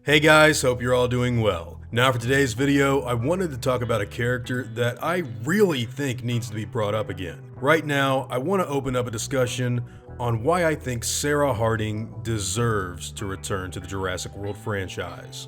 Hey guys, hope you're all doing well. Now for today's video, I wanted to talk about a character that I really think needs to be brought up again. Right now, I want to open up a discussion on why I think Sarah Harding deserves to return to the Jurassic World franchise.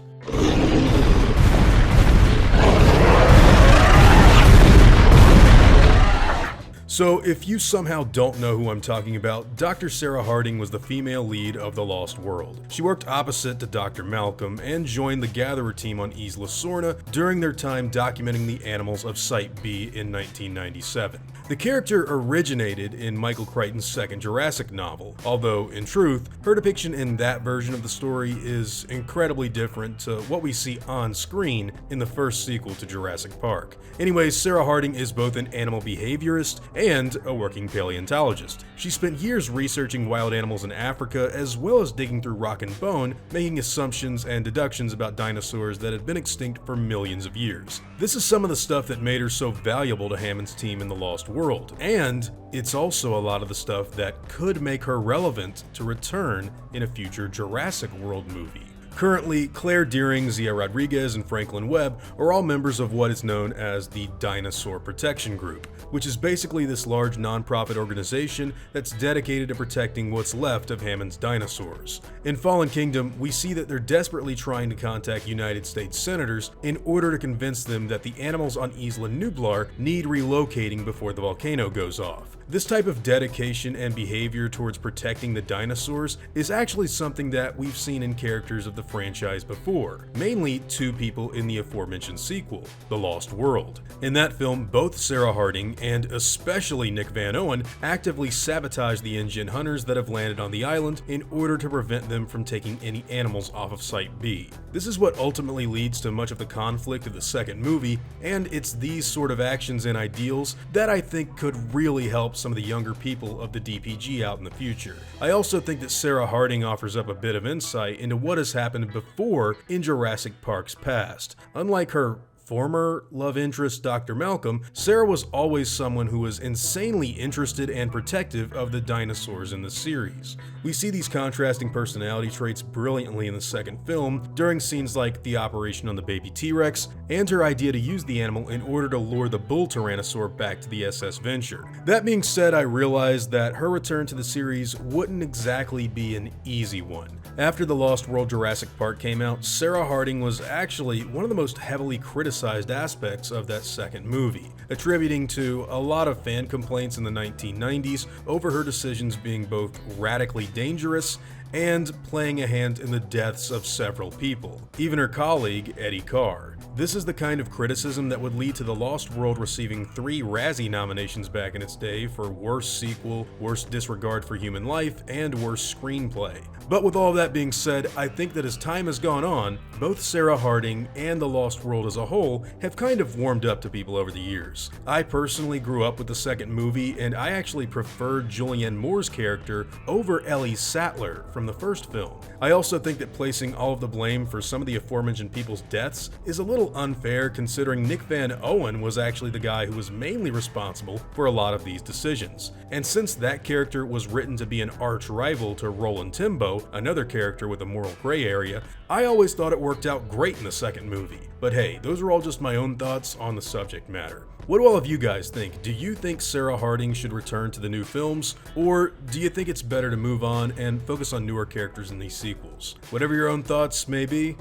So, if you somehow don't know who I'm talking about, Dr. Sarah Harding was the female lead of The Lost World. She worked opposite to Dr. Malcolm and joined the Gatherer team on Isla Sorna during their time documenting the animals of Site B in 1997. The character originated in Michael Crichton's second Jurassic novel, although, in truth, her depiction in that version of the story is incredibly different to what we see on screen in the first sequel to Jurassic Park. Anyways, Sarah Harding is both an animal behaviorist and a working paleontologist. She spent years researching wild animals in Africa, as well as digging through rock and bone, making assumptions and deductions about dinosaurs that had been extinct for millions of years. This is some of the stuff that made her so valuable to Hammond's team in The Lost World, and it's also a lot of the stuff that could make her relevant to return in a future Jurassic World movie. Currently, Claire Deering, Zia Rodriguez, and Franklin Webb are all members of what is known as the Dinosaur Protection Group, which is basically this large non-profit organization that's dedicated to protecting what's left of Hammond's dinosaurs. In Fallen Kingdom, we see that they're desperately trying to contact United States senators in order to convince them that the animals on Isla Nublar need relocating before the volcano goes off. This type of dedication and behavior towards protecting the dinosaurs is actually something that we've seen in characters of the franchise before, mainly two people in the aforementioned sequel, The Lost World. In that film, both Sarah Harding and especially Nick Van Owen actively sabotage the InGen hunters that have landed on the island in order to prevent them from taking any animals off of Site B. This is what ultimately leads to much of the conflict of the second movie, and it's these sort of actions and ideals that I think could really help some of the younger people of the DPG out in the future. I also think that Sarah Harding offers up a bit of insight into what has happened before in Jurassic Park's past. Unlike her former love interest, Dr. Malcolm, Sarah was always someone who was insanely interested and protective of the dinosaurs in the series. We see these contrasting personality traits brilliantly in the second film during scenes like the operation on the baby T.rex and her idea to use the animal in order to lure the bull tyrannosaur back to the SS Venture. That being said, I realized that her return to the series wouldn't exactly be an easy one. After The Lost World Jurassic Park came out, Sarah Harding was actually one of the most heavily criticized aspects of that second movie, attributing to a lot of fan complaints in the 1990s over her decisions being both radically dangerous and playing a hand in the deaths of several people, even her colleague Eddie Carr. This is the kind of criticism that would lead to The Lost World receiving 3 Razzie nominations back in its day for Worst Sequel, Worst Disregard for Human Life, and Worst Screenplay. But with all that being said, I think that as time has gone on, both Sarah Harding and The Lost World as a whole have kind of warmed up to people over the years. I personally grew up with the second movie, and I actually preferred Julianne Moore's character over Ellie Sattler from the first film. I also think that placing all of the blame for some of the aforementioned people's deaths is a little unfair, considering Nick Van Owen was actually the guy who was mainly responsible for a lot of these decisions. And since that character was written to be an arch rival to Roland Timbo, another character with a moral gray area, I always thought it worked out great in the second movie. But hey, those are all just my own thoughts on the subject matter. What do all of you guys think? Do you think Sarah Harding should return to the new films, or do you think it's better to move on and focus on newer characters in these sequels? Whatever your own thoughts may be,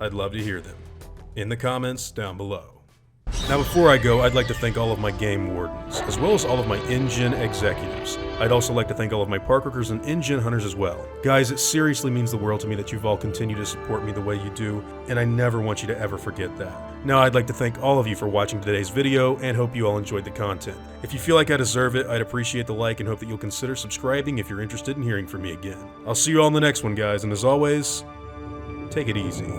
I'd love to hear them in the comments down below. Now before I go, I'd like to thank all of my game wardens, as well as all of my InGen executives. I'd also like to thank all of my park workers and InGen hunters as well. Guys, it seriously means the world to me that you've all continued to support me the way you do, and I never want you to ever forget that. Now I'd like to thank all of you for watching today's video, and hope you all enjoyed the content. If you feel like I deserve it, I'd appreciate the like and hope that you'll consider subscribing if you're interested in hearing from me again. I'll see you all in the next one, guys, and as always, take it easy.